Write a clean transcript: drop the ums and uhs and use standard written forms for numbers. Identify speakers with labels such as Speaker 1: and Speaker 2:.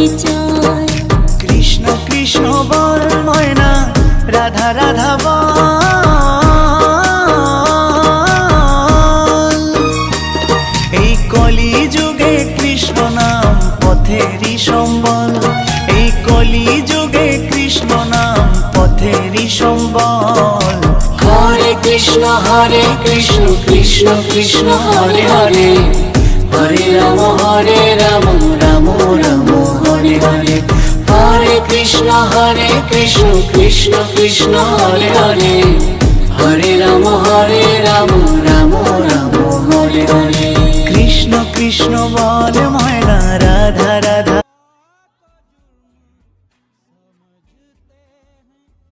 Speaker 1: পরিচয়।
Speaker 2: কৃষ্ণ কৃষ্ণ বল ময়না, রাধা রাধা বল। এই কলি যুগে কৃষ্ণ নাম পথেরই সম্বল। এই কলি যুগে কৃষ্ণ নাম পথেরই সম্বল।
Speaker 1: হরে কৃষ্ণ কৃষ্ণ কৃষ্ণ হরে হরে, হরে রাম রাম রাম হরে হরে। হরে কৃষ্ণ কৃষ্ণ কৃষ্ণ হরে হরে, হরে রাম রাম রাম হরে হরে।
Speaker 2: কৃষ্ণ কৃষ্ণ বল ময়না,